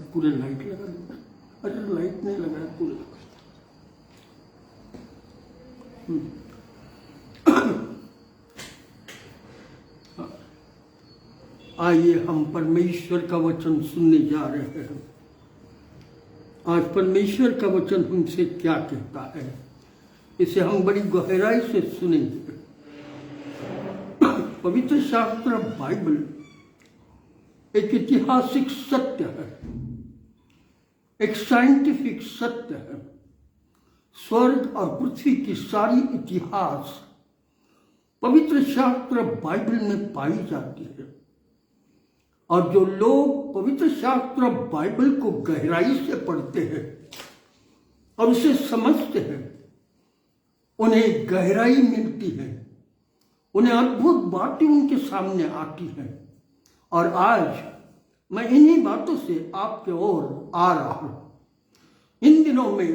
पूरे लाइट लगा दूंगा। अरे लाइट नहीं लगाया पूरे। आइए हम परमेश्वर का वचन सुनने जा रहे हैं। आज परमेश्वर का वचन हमसे क्या कहता है, इसे हम बड़ी गहराई से सुनेंगे। पवित्र शास्त्र बाइबल एक ऐतिहासिक सत्य है, एक साइंटिफिक सत्य है। स्वर्ग और पृथ्वी की सारी इतिहास पवित्र शास्त्र बाइबल में पाई जाती है। और जो लोग पवित्र शास्त्र बाइबल को गहराई से पढ़ते हैं और उसे समझते हैं, उन्हें गहराई मिलती है, उन्हें अद्भुत बातें उनके सामने आती हैं। और आज मैं इन्हीं बातों से आपके ओर आ रहा हूं। इन दिनों में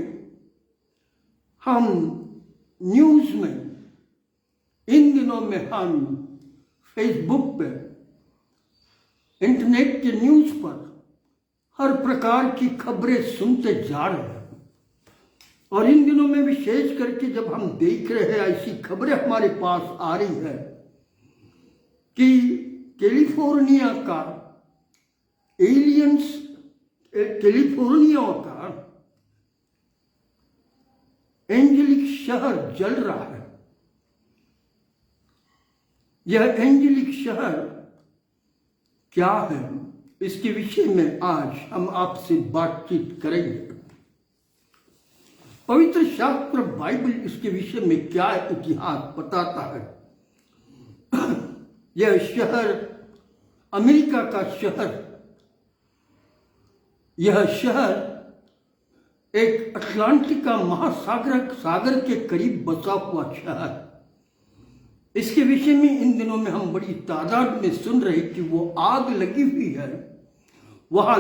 हम न्यूज में, इन दिनों में हम फेसबुक पे, इंटरनेट के न्यूज पर हर प्रकार की खबरें सुनते जा रहे हैं। और इन दिनों में विशेष करके जब हम देख रहे हैं, ऐसी खबरें हमारे पास आ रही है कि कैलिफोर्निया का एलियंस, कैलिफोर्निया का एंजेलिक शहर जल रहा है। यह एंजेलिक शहर क्या है, इसके विषय में आज हम आपसे बातचीत करेंगे। पवित्र शास्त्र बाइबल इसके विषय में क्या इतिहास बताता है। यह शहर अमेरिका का शहर, यह शहर एक अटलांटिका सागर के करीब बसा हुआ शहर। इसके विषय में इन दिनों में हम बड़ी तादाद में सुन रहे कि वो आग लगी हुई है, वहां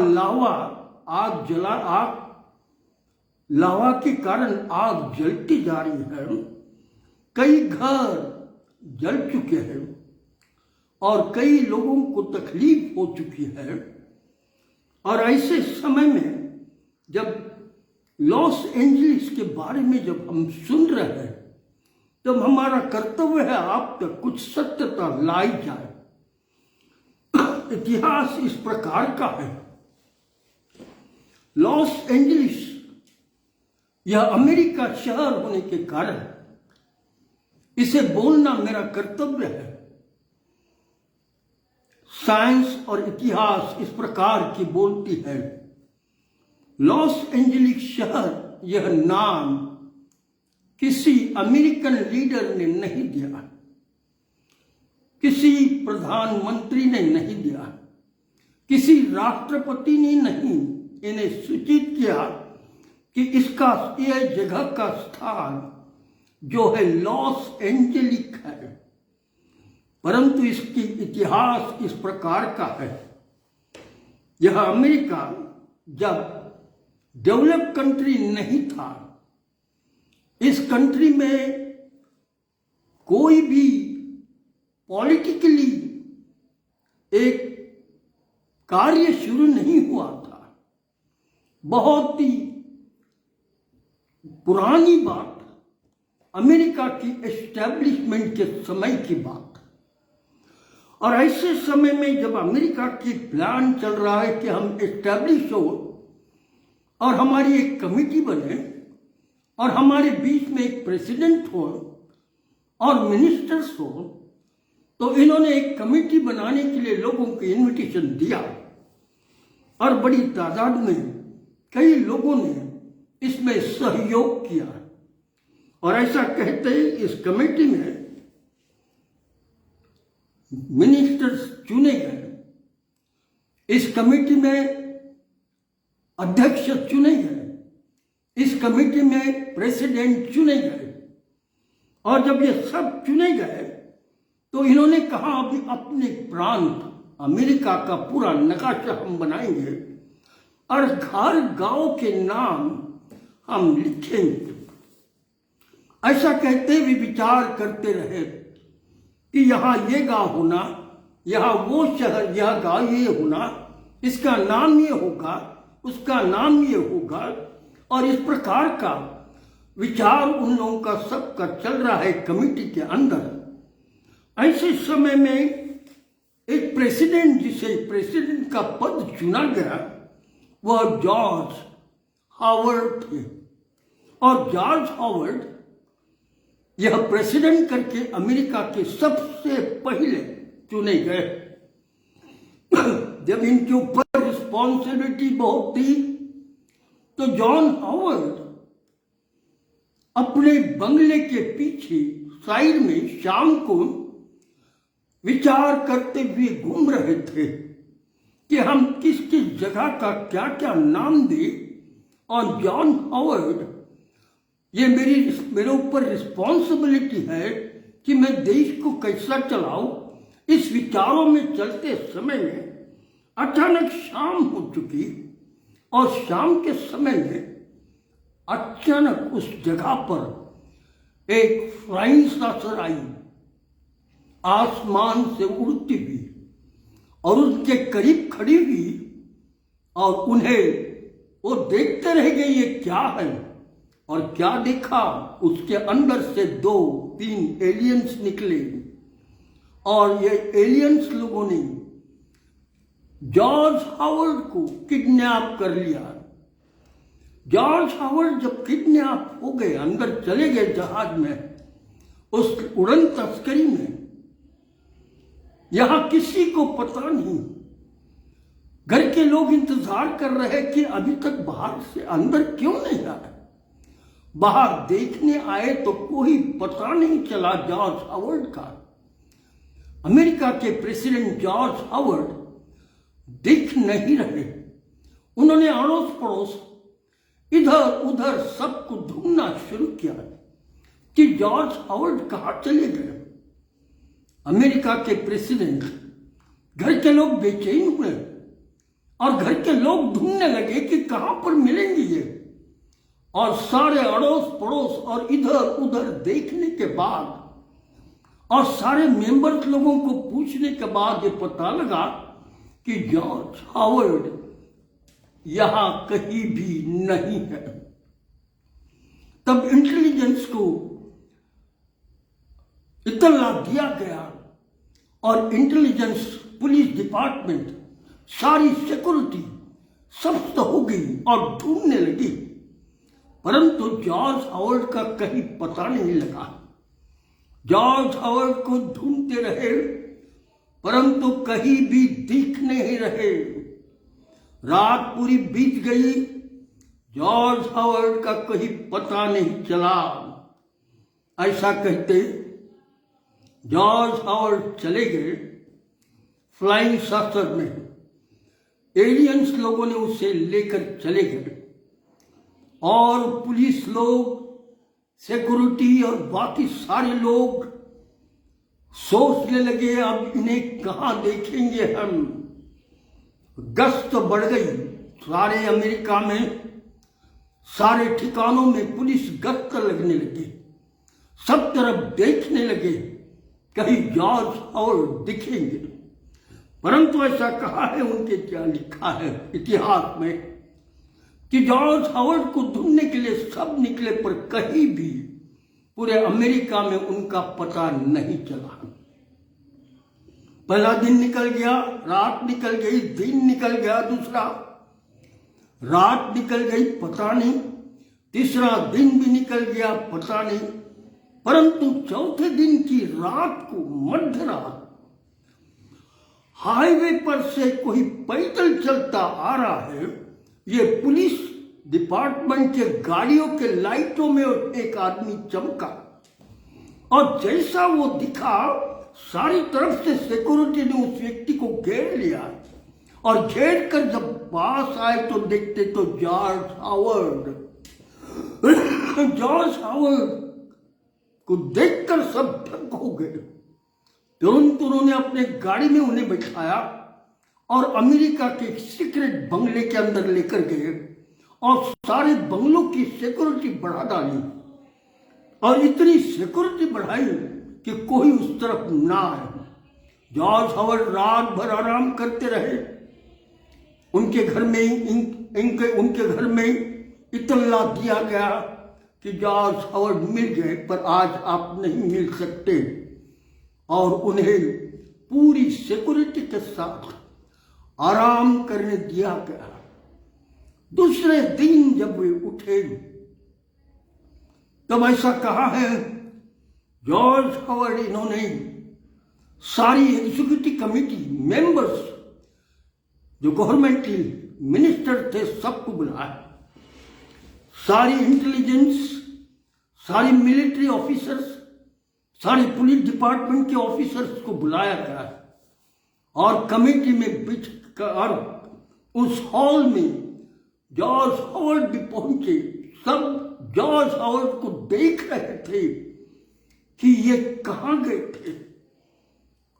लावा के कारण आग जलती जा रही है। कई घर जल चुके हैं और कई लोगों को तकलीफ हो चुकी है। और ऐसे समय में जब लॉस एंजलिस के बारे में जब हम सुन रहे हैं, तब हमारा कर्तव्य है आप तक कुछ सत्यता लाई जाए। इतिहास इस प्रकार का है। लॉस एंजलिस यह अमेरिका शहर होने के कारण इसे बोलना मेरा कर्तव्य है। साइंस और इतिहास इस प्रकार की बोलती है। लॉस एंजलिस शहर, यह नाम किसी अमेरिकन लीडर ने नहीं दिया, किसी प्रधानमंत्री ने नहीं दिया, किसी राष्ट्रपति ने नहीं इन्हें सूचित किया कि यह जगह का स्थान जो है लॉस एंजेलिस है। परंतु इसकी इतिहास इस प्रकार का है। यह अमेरिका जब डेवलप कंट्री नहीं था, इस कंट्री में कोई भी पॉलिटिकली एक कार्य शुरू नहीं हुआ था। बहुत ही पुरानी बात, अमेरिका की एस्टैब्लिशमेंट के समय की बात। और ऐसे समय में जब अमेरिका की प्लान चल रहा है कि हम एस्टैब्लिश हो और हमारी एक कमिटी बने और हमारे बीच में एक प्रेसिडेंट हो और मिनिस्टर्स हो, तो इन्होंने एक कमेटी बनाने के लिए लोगों को इनविटेशन दिया। और बड़ी तादाद में कई लोगों ने इसमें सहयोग किया। और ऐसा कहते हैं इस कमेटी में मिनिस्टर्स चुने गए, इस कमेटी में अध्यक्ष चुने गए, इस कमेटी में प्रेसिडेंट चुने गए। और जब ये सब चुने गए तो इन्होंने कहा अभी अपने प्रांत अमेरिका का पूरा नक्शा हम बनाएंगे और हर गांव के नाम हम लिखेंगे। ऐसा कहते हुए विचार करते रहे कि यहाँ ये गांव होना, यहाँ वो शहर, यह गांव ये होना, इसका नाम ये होगा, उसका नाम ये होगा। और इस प्रकार का विचार उन लोगों का सबका चल रहा है कमेटी के अंदर। ऐसे समय में एक प्रेसिडेंट, जिसे प्रेसिडेंट का पद चुना गया, वह जॉर्ज हावर्ड थे। और जॉर्ज हावर्ड यह प्रेसिडेंट करके अमेरिका के सबसे पहले चुने गए। जब इनके ऊपर रिस्पॉन्सिबिलिटी बहुत थी तो जॉन हावर्ड अपने बंगले के पीछे साइड में शाम को विचार करते हुए घूम रहे थे कि हम किस किस जगह का क्या क्या नाम दें। और जॉन हावर्ड, ये मेरे ऊपर रिस्पॉन्सिबिलिटी है कि मैं देश को कैसा चलाऊं। इस विचारों में चलते समय में अचानक शाम हो चुकी और शाम के समय में अचानक उस जगह पर एक फ्लाइंग saucer आई, आसमान से उड़ती हुई, और उनके करीब खड़ी हुई। और उन्हें वो देखते रह गए ये क्या है। और क्या देखा, उसके अंदर से 2-3 एलियंस निकले। और ये एलियंस लोगों ने जॉर्ज हावर्ड को किडनैप कर लिया। जॉर्ज हावर्ड जब किडनैप हो गए, अंदर चले गए जहाज में, उस उड़न तस्करी में, यहां किसी को पता नहीं। घर के लोग इंतजार कर रहे कि अभी तक बाहर से अंदर क्यों नहीं आया। बाहर देखने आए तो कोई पता नहीं चला जॉर्ज हावर्ड का। अमेरिका के प्रेसिडेंट जॉर्ज हावर्ड दिख नहीं रहे। उन्होंने अड़ोस पड़ोस इधर उधर सबको ढूंढना शुरू किया कि जॉर्ज हावर्ड कहां चले गए। अमेरिका के प्रेसिडेंट, घर के लोग बेचैन हुए और घर के लोग ढूंढने लगे कि कहां पर मिलेंगे ये। और सारे अड़ोस पड़ोस और इधर उधर देखने के बाद और सारे मेंबर्स लोगों को पूछने के बाद ये पता लगा कि जॉर्ज हावर्ड यहां कहीं भी नहीं है। तब इंटेलिजेंस को इत्तला दिया गया और इंटेलिजेंस, पुलिस डिपार्टमेंट, सारी सिक्योरिटी सख्त हो गई और ढूंढने लगी। परंतु जॉर्ज हावर्ड का कहीं पता नहीं लगा। जॉर्ज हावर्ड को ढूंढते रहे परंतु कहीं भी दिख नहीं रहे। रात पूरी बीत गई, जॉर्ज हावर्ड का कहीं पता नहीं चला। ऐसा कहते जॉर्ज हावर्ड चले गए फ्लाइंग saucer में। एलियंस लोगों ने उसे लेकर चले गए और पुलिस लोग, सिक्योरिटी और बाकी सारे लोग सोचने लगे अब इन्हें कहां देखेंगे हम। गश्त बढ़ गई सारे अमेरिका में, सारे ठिकानों में पुलिस गश्त लगने लगी। सब तरफ देखने लगे कहीं जॉर्ज हावर्ड दिखेंगे। परंतु ऐसा कहा है, उनके क्या लिखा है इतिहास में कि जॉर्ज हावर्ड को ढूंढने के लिए सब निकले पर कहीं भी पूरे अमेरिका में उनका पता नहीं चला। पहला दिन निकल गया, रात निकल गई, दिन निकल गया, दूसरा रात निकल गई, पता नहीं, तीसरा दिन भी निकल गया, पता नहीं। परंतु चौथे दिन की रात को मध्य रात हाईवे पर से कोई पैदल चलता आ रहा है। ये पुलिस डिपार्टमेंट के गाड़ियों के लाइटों में एक आदमी चमका और जैसा वो दिखा सारी तरफ से सिक्योरिटी ने उस व्यक्ति को घेर लिया और घेर कर जब पास आए तो देखते तो जॉर्ज हावर्ड को देखकर सब धक्क हो गए। तुरंत उन्होंने अपने गाड़ी में उन्हें बैठाया और अमेरिका के सीक्रेट बंगले के अंदर लेकर गए और सारे बंगलों की सिक्योरिटी बढ़ा डाली और इतनी सिक्योरिटी बढ़ाई कि कोई उस तरफ ना आए। जॉर्ज हावर्ड रात भर आराम करते रहे। उनके घर में इनके उनके घर में इतला दिया गया कि जॉर्ज हावर्ड मिल गए, पर आज आप नहीं मिल सकते, और उन्हें पूरी सिक्योरिटी के साथ आराम करने दिया गया। दूसरे दिन जब वे उठे तब ऐसा कहा है जॉर्ज हावर्ड, इन्होंने सारी एग्जीक्यूटिव कमेटी मेंबर्स जो गवर्नमेंटल मिनिस्टर थे सबको बुलाया, सारी इंटेलिजेंस, सारी मिलिट्री ऑफिसर्स, सारे पुलिस डिपार्टमेंट के ऑफिसर्स को बुलाया गया और कमेटी में बैठ और उस हॉल में जॉर्ज हावर्ड भी पहुंचे। सब जॉर्ज हावर्ड को देख रहे थे कि ये कहां गए थे,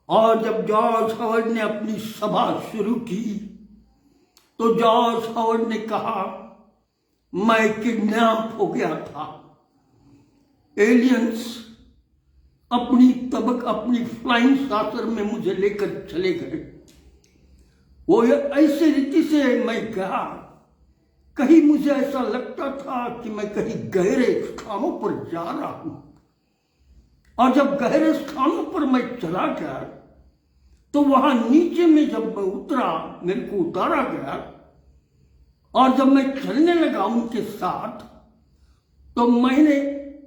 और जब जॉर्ज हावर्ड ने अपनी सभा शुरू की तो जॉर्ज हावर्ड ने कहा, मैं किडनैप हो गया था, एलियंस अपनी फ्लाइंग सासर में मुझे लेकर चले गए। वो ऐसे रीति से मैं गया, कहीं मुझे ऐसा लगता था कि मैं कहीं गहरे स्थानों पर जा रहा हूं, और जब गहरे स्थानों पर मैं चला गया तो वहां नीचे में जब मैं उतरा, मेरे को उतारा गया, और जब मैं चलने लगा उनके साथ तो मैंने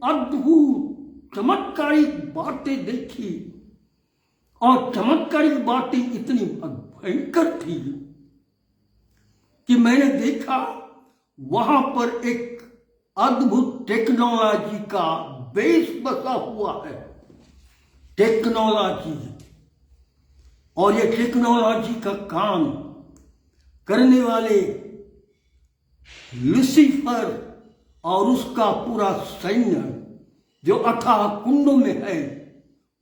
अद्भुत चमत्कारिक बातें देखी, और चमत्कारिक बातें इतनी भयंकर थी कि मैंने देखा वहां पर एक अद्भुत टेक्नोलॉजी का बेस बसा हुआ है। टेक्नोलॉजी, और ये टेक्नोलॉजी का काम करने वाले लूसीफर और उसका पूरा सैन्य जो अथाह कुंडों में है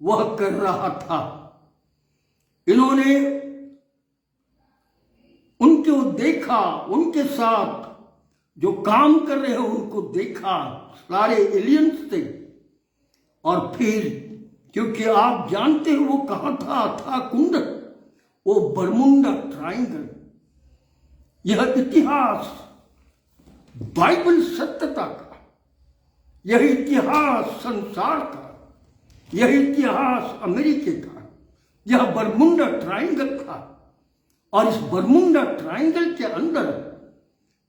वह कर रहा था। इन्होंने उनको देखा, उनके साथ जो काम कर रहे हैं उनको देखा, सारे एलियंस थे। और फिर क्योंकि आप जानते हो वो कहां था कुंड, वो बरमुंडा ट्रायंगल। यह इतिहास बाइबल सत्यता का, यह इतिहास संसार का, यह इतिहास अमेरिका का, यह बरमुंडा ट्रायंगल था। और इस बरमुंडा ट्रायंगल के अंदर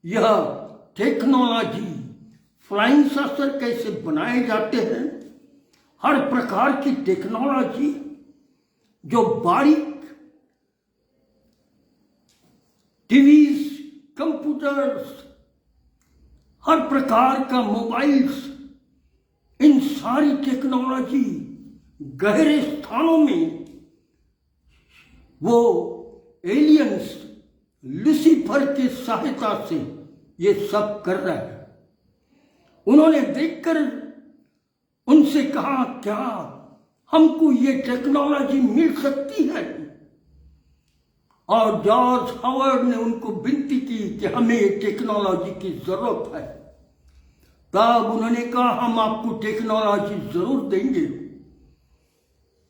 यह टेक्नोलॉजी, फ्लाइंग saucer कैसे बनाए जाते हैं, हर प्रकार की टेक्नोलॉजी जो बारीक टीवीज, कंप्यूटर्स, हर प्रकार का मोबाइल्स, इन सारी टेक्नोलॉजी गहरे स्थानों में वो एलियंस लूसीफर की सहायता से ये सब कर रहे हैं। उन्होंने देखकर उनसे कहा, क्या हमको ये टेक्नोलॉजी मिल सकती है? और जॉर्ज हावर्ड ने उनको विनती की कि हमें ये टेक्नोलॉजी की जरूरत है। तब उन्होंने कहा, हम आपको टेक्नोलॉजी जरूर देंगे,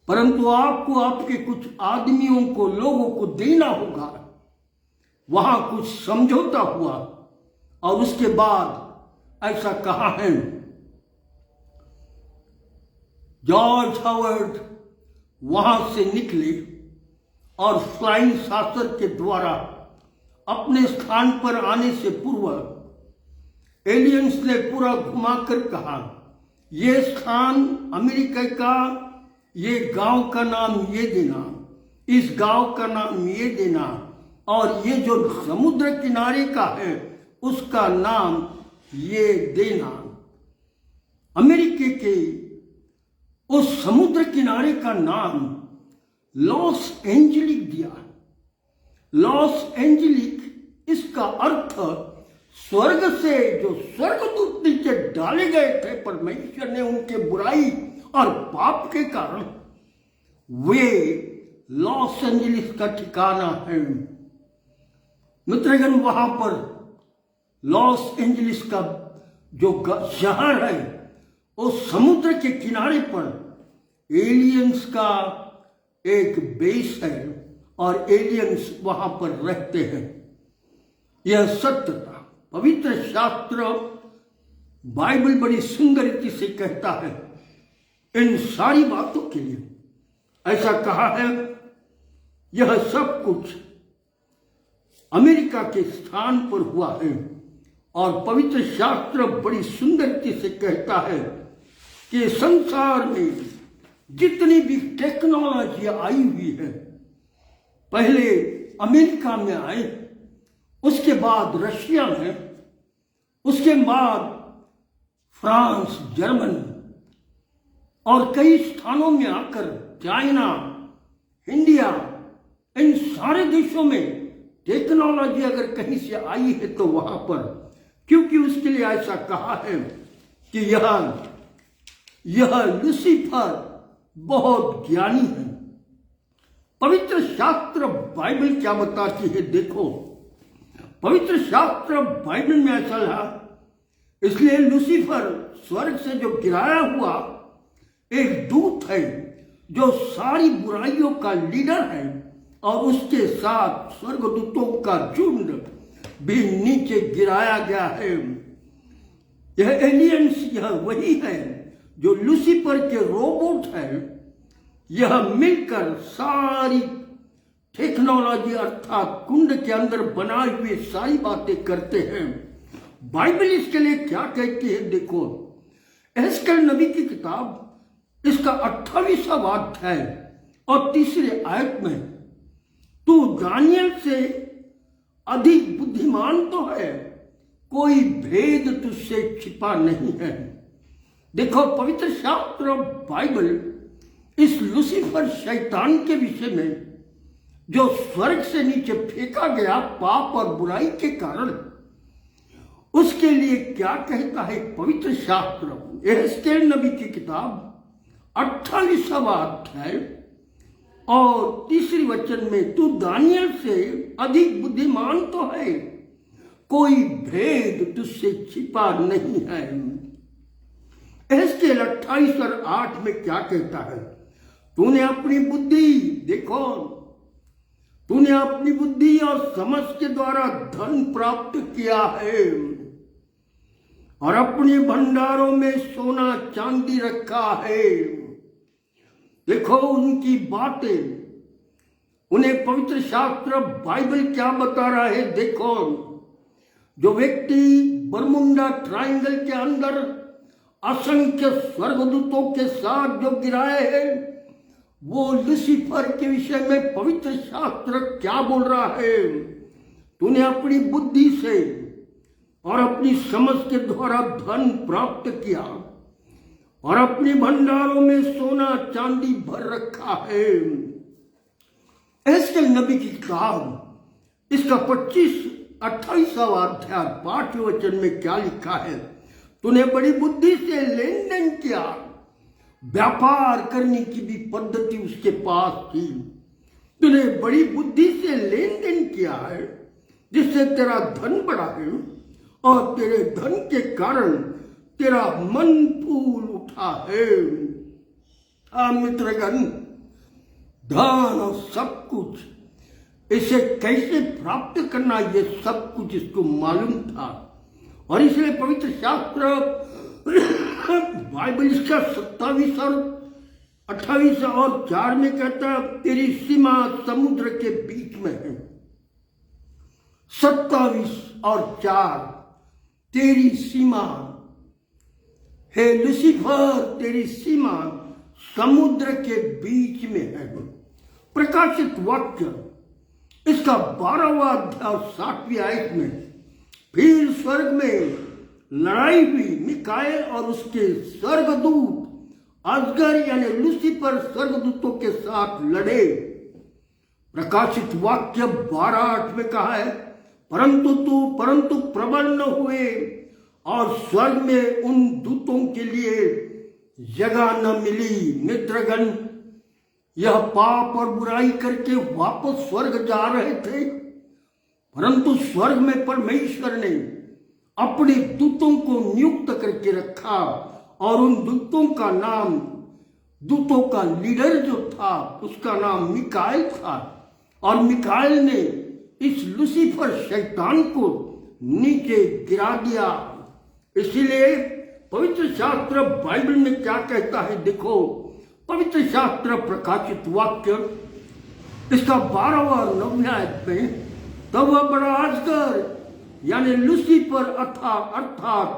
परंतु आपको आपके कुछ आदमियों को, लोगों को देना होगा। वहां कुछ समझौता हुआ और उसके बाद ऐसा कहा है, जॉर्ज हावर्ड वहां से निकले और फ्लाइंग saucer के द्वारा अपने स्थान पर आने से पूर्व एलियंस ने पूरा घुमाकर कहा, ये स्थान अमेरिका का, ये गांव का नाम ये देना, इस गांव का नाम ये देना, और ये जो समुद्र किनारे का है उसका नाम ये देना। अमेरिका के उस समुद्र किनारे का नाम लॉस एंजेलिस दिया। लॉस एंजेलिस, इसका अर्थ स्वर्ग से जो स्वर्गदूत नीचे डाले गए थे परमेश्वर ने उनके बुराई और पाप के कारण, वे लॉस एंजेलिस का ठिकाना है। मित्रगण, वहां पर लॉस एंजेलिस का जो शहर है उस समुद्र के किनारे पर एलियंस का एक बेस है और एलियंस वहां पर रहते हैं। यह सत्य था। पवित्र शास्त्र बाइबल बड़ी सुंदर रीति से कहता है इन सारी बातों के लिए। ऐसा कहा है यह सब कुछ अमेरिका के स्थान पर हुआ है, और पवित्र शास्त्र बड़ी सुंदर रीति से कहता है कि संसार में जितनी भी टेक्नोलॉजी आई हुई है, पहले अमेरिका में आए, उसके बाद रशिया में, उसके बाद फ्रांस, जर्मनी और कई स्थानों में आकर चाइना, इंडिया, इन सारे देशों में टेक्नोलॉजी अगर कहीं से आई है तो वहां पर, क्योंकि उसके लिए ऐसा कहा है कि यह लूसीफर बहुत ज्ञानी है। पवित्र शास्त्र बाइबल क्या बताती है? देखो, पवित्र शास्त्र बाइबल में ऐसा है, इसलिए लूसीफर स्वर्ग से जो गिराया हुआ एक दूत है जो सारी बुराइयों का लीडर है, और उसके साथ स्वर्गदूतों का झुंड भी नीचे गिराया गया है। यह एलियंस, यह वही है जो लूसीफर के रोबोट है। यह मिलकर सारी टेक्नोलॉजी अर्थात कुंड के अंदर बनाए हुए सारी बातें करते हैं। बाइबल इसके लिए क्या कहती है? देखो, एहजकेल नबी की किताब इसका 28वां अध्याय और 3 आयत में, तू दानियल से अधिक बुद्धिमान तो है, कोई भेद तुझसे छिपा नहीं है। देखो, पवित्र शास्त्र बाइबल इस लूसीफर शैतान के विषय में, जो स्वर्ग से नीचे फेंका गया पाप और बुराई के कारण, उसके लिए क्या कहता है पवित्र शास्त्र? एहजकेल नबी की किताब 28वां अध्याय और 3 वचन में, तू दानियल से अधिक बुद्धिमान तो है, कोई भेद तुझसे छिपा नहीं है। एहजकेल 28 और 8 में क्या कहता है? तूने अपनी बुद्धि, देखो, तूने अपनी बुद्धि और समझ के द्वारा धन प्राप्त किया है, और अपने भंडारों में सोना चांदी रखा है। देखो, उनकी बातें, उन्हें पवित्र शास्त्र बाइबल क्या बता रहा है? देखो, जो व्यक्ति बरमुंडा ट्रायंगल के अंदर असंख्य स्वर्गदूतों के साथ जो गिराए हैं, वो लूसीफर के विषय में पवित्र शास्त्र क्या बोल रहा है? तूने अपनी बुद्धि से और अपनी समझ के द्वारा धन प्राप्त किया, और अपने भंडारों में सोना चांदी भर रखा है। एहजकेल नबी की किताब इसका 28वां अध्याय 5वें वचन में क्या लिखा है? तूने बड़ी बुद्धि से लेन देन किया, व्यापार करने की भी पद्धति उसके पास थी। तूने बड़ी बुद्धि से लेन देन किया है, जिससे तेरा धन बढ़ा है, और तेरे धन के कारण तेरा मन फूल उठा है। मित्रगण, धन और सब कुछ, इसे कैसे प्राप्त करना, ये सब कुछ इसको मालूम था। और इसलिए पवित्र शास्त्र बाइबल इसका 27 और 28 और 4 में कहता है, तेरी सीमा समुद्र के बीच में है। 27 और 4, तेरी सीमा है लूसीफर, तेरी सीमा समुद्र के बीच में है। प्रकाशित वाक्य इसका 12वां अध्याय 7वीं आयत में, फिर स्वर्ग में लड़ाई हुई, मिकाएल और उसके स्वर्गदूत अजगर यानी लूसीफर स्वर्गदूतों के साथ लड़े। प्रकाशित वाक्य 12:8 में कहा है, परंतु प्रबल न हुए, और स्वर्ग में उन दूतों के लिए जगह न मिली। मित्रगण, यह पाप और बुराई करके वापस स्वर्ग जा रहे थे, परंतु स्वर्ग में परमेश्वर ने अपने दूतों को नियुक्त करके रखा, और उन दूतों का नाम, दूतों का लीडर जो था उसका नाम मिकाएल था। और मिकाएल ने इस लूसीफर शैतान को नीचे गिरा दिया। इसीलिए पवित्र शास्त्र बाइबल में क्या कहता है, देखो पवित्र शास्त्र प्रकाशित वाक्य इसका 12वां और 9वां आयत में, तब वह बड़ा अजगर यानी लूसीफर अर्थात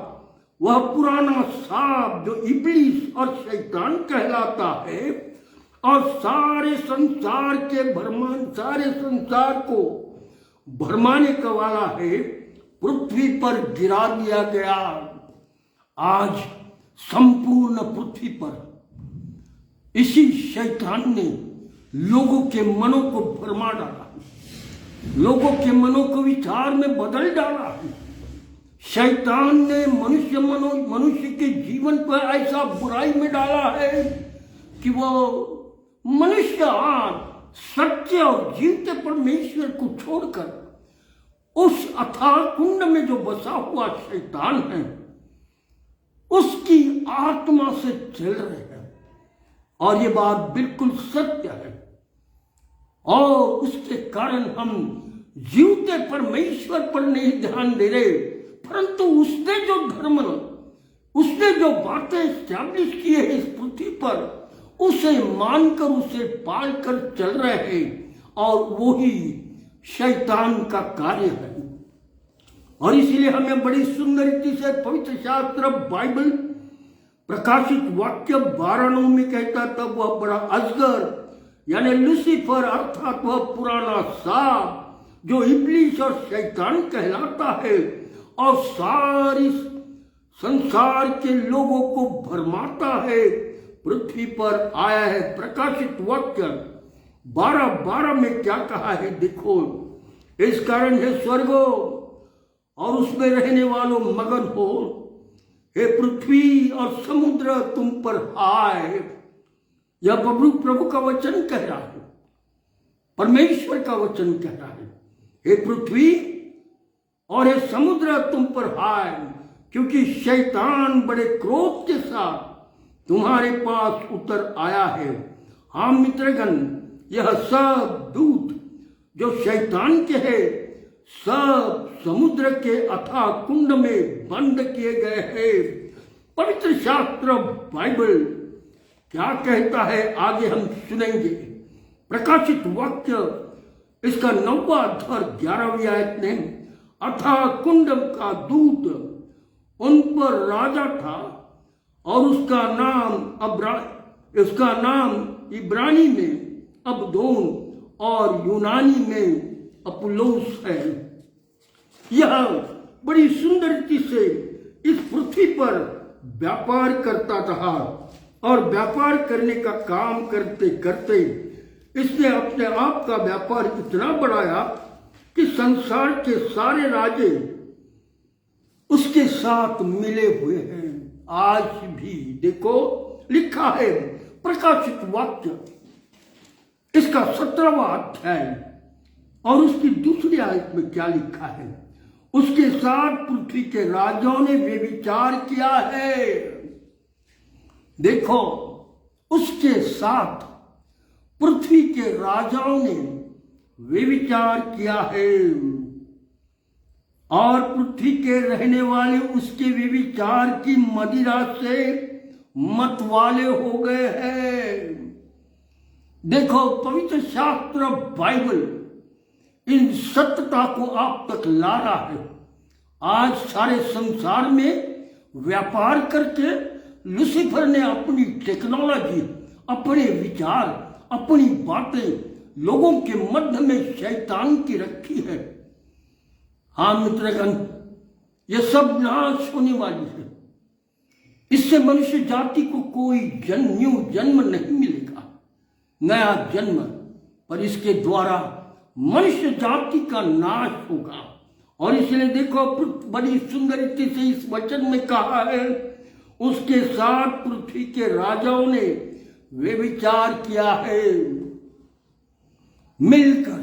वह पुराना सांप जो इब्लीस और शैतान कहलाता है और सारे संसार को भरमाने का वाला है, पृथ्वी पर गिरा दिया गया। आज संपूर्ण पृथ्वी पर इसी शैतान ने लोगों के मनों को भरमा डाला, लोगों के मनों को विचार में बदल डाला है। शैतान ने मनुष्य के जीवन पर ऐसा बुराई में डाला है कि वो मनुष्य आज सत्य और जीवते परमेश्वर को छोड़कर उस अथाह कुंड में जो बसा हुआ शैतान है उसकी आत्मा से चल रहे हैं। और ये बात बिल्कुल सत्य है और उसके कारण हम जीवते परमेश्वर पर नहीं ध्यान दे रहे, परंतु उसने जो धर्म, उसने जो बातें एस्टैब्लिश की है इस पृथ्वी पर, उसे मानकर उसे पालकर चल रहे हैं और वही शैतान का कार्य है। और इसीलिए हमें बड़ी सुंदर रीति से पवित्र शास्त्र बाइबल प्रकाशित वाक्य 12:9 में कहता, तब वह बड़ा अजगर यानी लूसीफर अर्थात वह पुराना सांप जो इब्लीस और शैतान कहलाता है और सारी संसार के लोगों को भरमाता है, पृथ्वी पर आया है। प्रकाशित वाक्य 12:12 में क्या कहा है, देखो, इस कारण है स्वर्गो और उसमें रहने वालों मगन हो, हे पृथ्वी और समुद्र तुम पर हाय। यह प्रभु का वचन कह रहा है, परमेश्वर का वचन कह रहा है, हे पृथ्वी और हे समुद्र तुम पर हाय, क्योंकि शैतान बड़े क्रोध के साथ तुम्हारे पास उतर आया है। हाँ मित्रगण, यह सब दूत जो शैतान के हैं सब समुद्र के अथाह कुंड में बंद किए गए हैं। पवित्र शास्त्र बाइबल क्या कहता है आगे हम सुनेंगे। प्रकाशित वाक्य इसका 9वां अध्याय 11वीं आयत में, अथाह कुंड का दूत उन पर राजा था और उसका नाम इब्रानी में अबदोन और यूनानी में अपुल्लोस है। यह बड़ी सुंदर रीति से इस पृथ्वी पर व्यापार करता रहा और व्यापार करने का काम करते करते इसने अपने आप का व्यापार इतना बढ़ाया कि संसार के सारे राजे उसके साथ मिले हुए हैं। आज भी देखो लिखा है प्रकाशित वाक्य इसका 17वां अध्याय और उसकी दूसरी आयत में क्या लिखा है, उसके साथ पृथ्वी के राजाओं ने व्यभिचार किया है। देखो, उसके साथ पृथ्वी के राजाओं ने व्यभिचार किया है और पृथ्वी के रहने वाले उसके व्यभिचार की मदिरा से मतवाले हो गए हैं। देखो, पवित्र शास्त्र बाइबल इन सत्यता को आप तक ला रहा है। आज सारे संसार में व्यापार करके लूसीफर ने अपनी टेक्नोलॉजी, अपने विचार, अपनी बातें लोगों के मध्य में शैतान की रखी है। हाँ मित्रगण, यह सब नाश होने वाली है। इससे मनुष्य जाति को कोई न्यू जन्म नहीं मिलेगा, नया जन्म, पर इसके द्वारा मनुष्य जाति का नाश होगा। और इसलिए देखो बड़ी सुंदर रीति से इस वचन में कहा है, उसके साथ पृथ्वी के राजाओं ने व्यभिचार किया है, मिलकर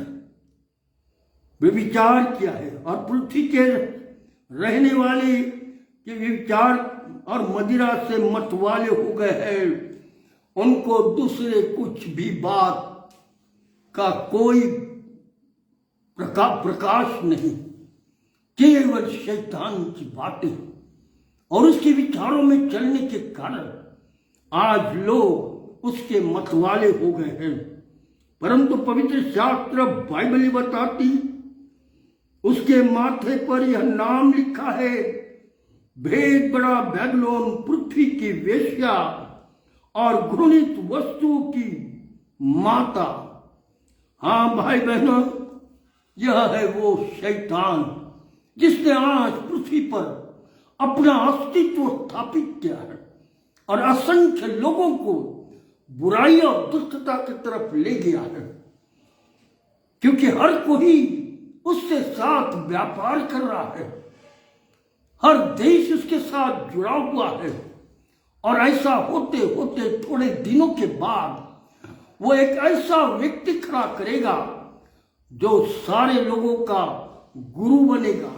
व्यभिचार किया है और पृथ्वी के रहने वाले के व्यभिचार और मदिरा से मतवाले हो गए हैं। उनको दूसरे कुछ भी बात का कोई प्रकाश नहीं, केवल शैतान की बातें और उसके विचारों में चलने के कारण आज लोग उसके मतवाले हो गए हैं। परंतु पवित्र शास्त्र बाइबल बताती, उसके माथे पर यह नाम लिखा है, भेद बड़ा बेबीलोन, पृथ्वी की वेश्या और घृणित वस्तुओं की माता। हाँ भाई बहनों, यह है वो शैतान जिसने आज पृथ्वी पर अपना अस्तित्व स्थापित किया है और असंख्य लोगों को बुराई और दुष्टता की तरफ ले गया है, क्योंकि हर कोई उसके साथ व्यापार कर रहा है, हर देश उसके साथ जुड़ा हुआ है। और ऐसा होते होते थोड़े दिनों के बाद वो एक ऐसा व्यक्ति खड़ा करेगा जो सारे लोगों का गुरु बनेगा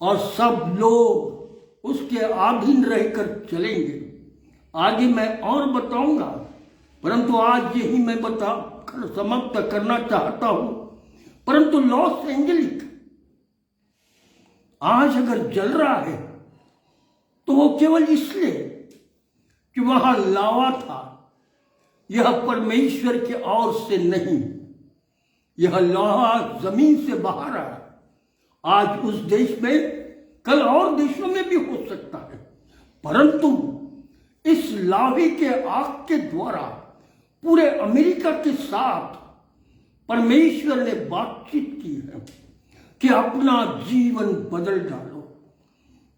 और सब लोग उसके अधीन रहकर चलेंगे। आगे मैं और बताऊंगा, परंतु आज यही मैं समाप्त करना चाहता हूं। परंतु लॉस एंजेलिस आज अगर जल रहा है तो वो केवल इसलिए कि वहां लावा था। यह परमेश्वर की ओर से नहीं, यह लावा जमीन से बाहर आया। आज उस देश में, कल और देशों में भी हो सकता है, परंतु इस लावे के आग के द्वारा पूरे अमेरिका के साथ परमेश्वर ने बातचीत की है कि अपना जीवन बदल डालो,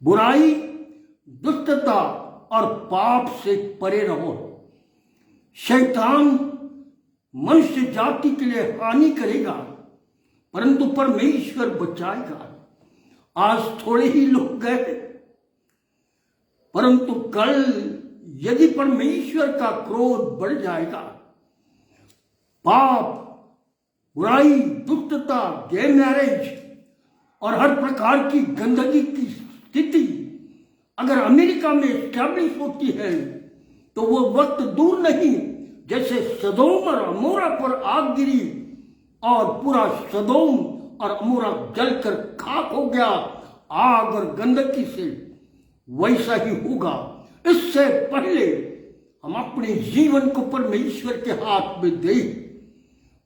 बुराई, दुष्टता और पाप से परे रहो। शैतान मनुष्य जाति के लिए हानि करेगा, परंतु परमेश्वर बचाएगा। आज थोड़े ही लोग गए, परंतु कल यदि परमेश्वर का क्रोध बढ़ जाएगा, पाप, बुराई, दुष्टता, गे मैरिज और हर प्रकार की गंदगी की स्थिति अगर अमेरिका में स्टैब्लिश होती है तो वो वक्त दूर नहीं जैसे सदोम और अमोरा पर आग गिरी और पूरा सदोम और अमोरा जलकर खाक हो गया आग और गंदगी से, वैसा ही होगा। इससे पहले हम अपने जीवन को परमेश्वर के हाथ में दें,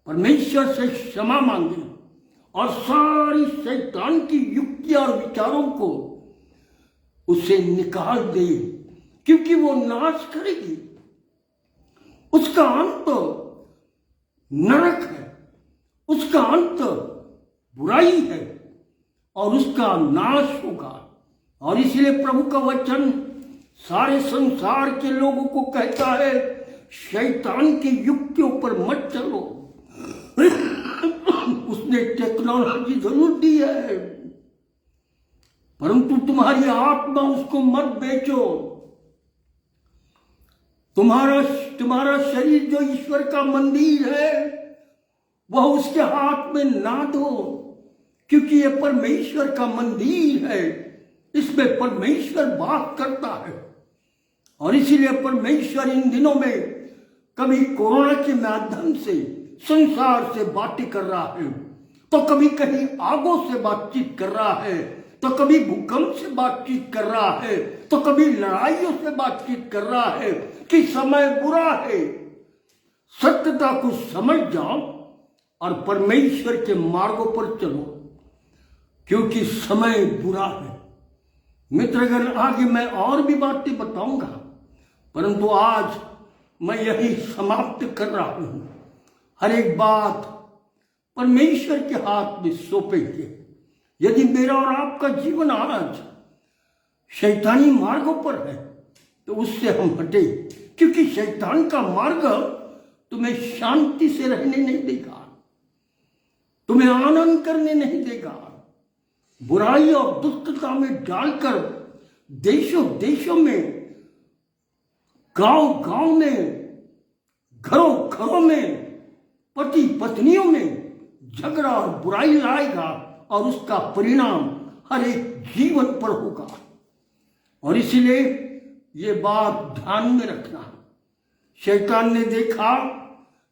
परमेश्वर से क्षमा मांगे और सारी शैतान की युक्तियां और विचारों को उसे निकाल दे, क्योंकि वो नाश करेगी। उसका अंत नरक है, उसका अंत बुराई है और उसका नाश होगा। और इसलिए प्रभु का वचन सारे संसार के लोगों को कहता है, शैतान की युक्तियों पर मत चलो। उसने टेक्नोलॉजी जरूर दी है, परंतु तुम्हारी आत्मा उसको मत बेचो। तुम्हारा शरीर जो ईश्वर का मंदिर है वह उसके हाथ में ना दो, क्योंकि यह परमेश्वर का मंदिर है, इसमें परमेश्वर बात करता है। और इसीलिए परमेश्वर इन दिनों में कभी कोरोना के माध्यम से संसार से बातें कर रहा है, तो कभी कहीं आगों से बातचीत कर रहा है, तो कभी भूकंप से बातचीत कर रहा है, तो कभी लड़ाइयों से बातचीत कर रहा है कि समय बुरा है। सत्यता को समझ जाओ और परमेश्वर के मार्गों पर चलो, क्योंकि समय बुरा है। मित्रगण, आगे मैं और भी बातें बताऊंगा, परंतु आज मैं यही समाप्त कर रहा हूं। हर एक बात परमेश्वर के हाथ में सौंपेंगे। यदि मेरा और आपका जीवन आज शैतानी मार्गों पर है तो उससे हम हटे, क्योंकि शैतान का मार्ग तुम्हें शांति से रहने नहीं देगा, तुम्हें आनंद करने नहीं देगा। बुराई और दुष्टता में डालकर देशों देशों में, गांव गांव में, घरों घरों में, पति पत्नियों में झगड़ा और बुराई लाएगा और उसका परिणाम हर एक जीवन पर होगा। और इसलिए ये बात ध्यान में रखना। शैतान ने देखा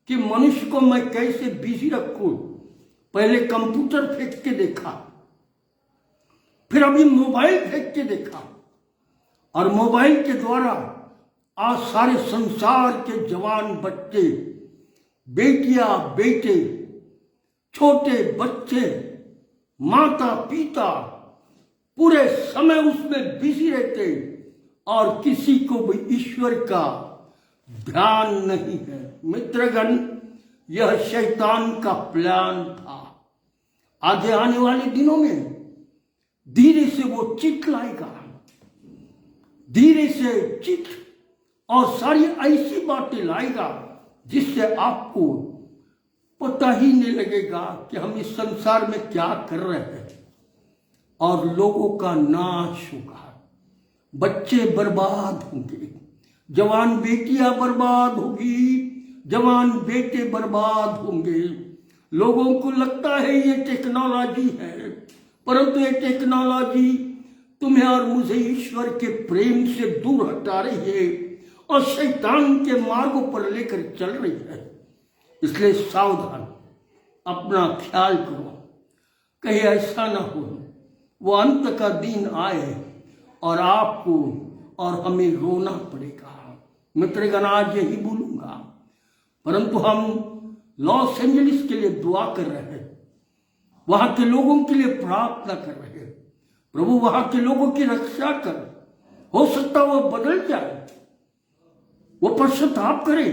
कि मनुष्य को मैं कैसे बिजी रखूं, पहले कंप्यूटर फेंक के देखा, फिर अभी मोबाइल फेंक के देखा, और मोबाइल के द्वारा आज सारे संसार के जवान बच्चे, बेटियां बेटे, छोटे बच्चे, माता पिता पूरे समय उसमें बिजी रहते और किसी को भी ईश्वर का ध्यान नहीं है। मित्रगण, यह शैतान का प्लान था। आगे आने वाले दिनों में धीरे से वो चिट लाएगा, धीरे से चिट और सारी ऐसी बातें लाएगा जिससे आपको पता ही नहीं लगेगा कि हम इस संसार में क्या कर रहे हैं, और लोगों का नाश होगा, बच्चे बर्बाद होंगे, जवान बेटियां बर्बाद होगी, जवान बेटे बर्बाद होंगे। लोगों को लगता है ये टेक्नोलॉजी है, परंतु ये टेक्नोलॉजी तुम्हें और मुझे ईश्वर के प्रेम से दूर हटा रही है और शैतान के मार्गों पर लेकर चल रही है। इसलिए सावधान, अपना ख्याल करो, कहीं ऐसा ना हो वो अंत का दिन आए और आपको और हमें रोना पड़ेगा। मित्रगण, आज यही बोलूंगा, परंतु हम लॉस एंजलिस के लिए दुआ कर रहे हैं, वहां के लोगों के लिए प्रार्थना कर रहे हैं। प्रभु वहां के लोगों की रक्षा कर, हो सकता वो बदल जाए, वो पश्चाताप करे,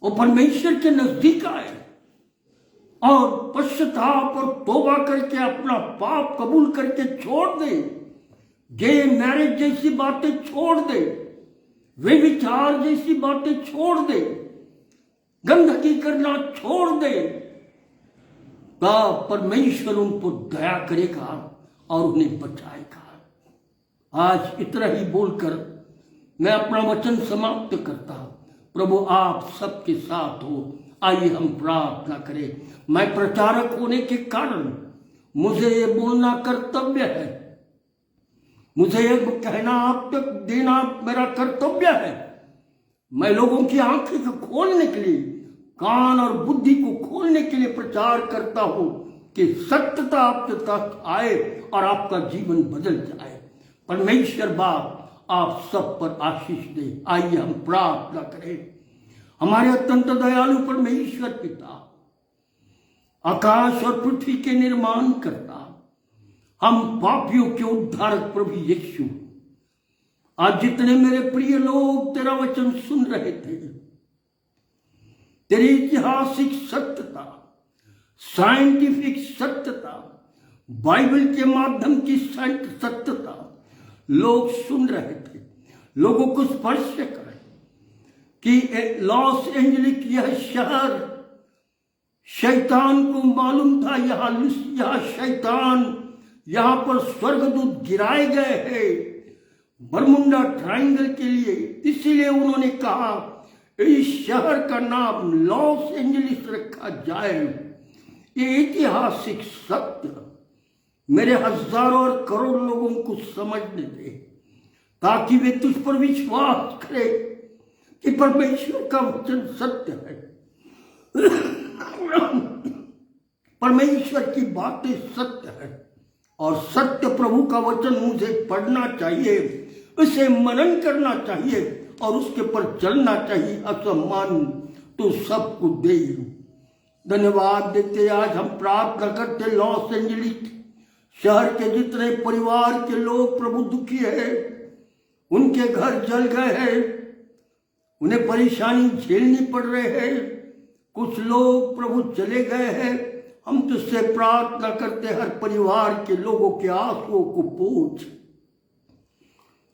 वो परमेश्वर के नजदीक आए और पश्चाताप और तौबा करके अपना पाप कबूल करके छोड़ दे, गे मैरिज जैसी बातें छोड़ दे, वे विचार जैसी बातें छोड़ दे, गंदगी करना छोड़ दे, तब परमेश्वर उनको दया करेगा और उन्हें बचाएगा। आज इतना ही बोलकर मैं अपना वचन समाप्त करता हूं। प्रभु आप सबके साथ हो। आइए हम प्रार्थना करें। मैं प्रचारक होने के कारण मुझे ये बोलना कर्तव्य है, मुझे ये कहना आप तक देना मेरा कर्तव्य है। मैं लोगों की आंखें को खोलने के लिए, कान और बुद्धि को खोलने के लिए प्रचार करता हूं कि सत्यता आपके तक आए और आपका जीवन बदल जाए। परमेश्वर बाप आप सब पर आशीष दे। आइए हम प्रार्थना करें। हमारे अत्यंत दयालु परमेश्वर पिता, आकाश और पृथ्वी के निर्माण करता, हम पापियों के उद्धारक प्रभु यीशु, आज जितने मेरे प्रिय लोग तेरा वचन सुन रहे थे, तेरी ऐतिहासिक सत्यता, साइंटिफिक सत्यता, बाइबल के माध्यम की सत्यता लोग सुन रहे थे, लोगों को स्पर्श कर कि लॉस एंजलिस यह शहर, शैतान को मालूम था यहां शैतान, यहां पर स्वर्गदूत गिराए गए हैं बरमुंडा ट्रायंगल के लिए। इसीलिए उन्होंने कहा इस शहर का नाम लॉस एंजलिस रखा जाए। ये ऐतिहासिक सत्य मेरे हजारों और करोड़ लोगों को समझने दे, ताकि वे तुझ पर विश्वास करें कि परमेश्वर का वचन सत्य है। परमेश्वर की बातें सत्य है और सत्य प्रभु का वचन मुझे पढ़ना चाहिए, उसे मनन करना चाहिए और उसके पर चलना चाहिए। असम्मान तो सबको दे। धन्यवाद देते आज हम प्रार्थना करते लॉस एंजलिस शहर के जितने परिवार के लोग प्रभु दुखी है, उनके घर जल गए हैं, उन्हें परेशानी झेलनी पड़ रही है, कुछ लोग प्रभु चले गए हैं। हम तुझसे प्रार्थना करते हर परिवार के लोगों के आंसुओं को पोंछ,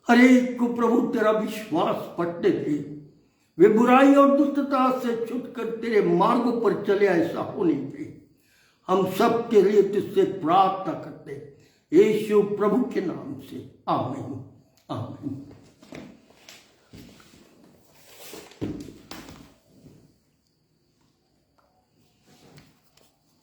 हर एक को प्रभु तेरा विश्वास पटने दे, वे बुराई और दुष्टता से छुटकर तेरे मार्गों पर चले, ऐसा होने दे। हम सब के लिए तुझसे प्रार्थना करते यीशु प्रभु के नाम से, आमीन आमीन।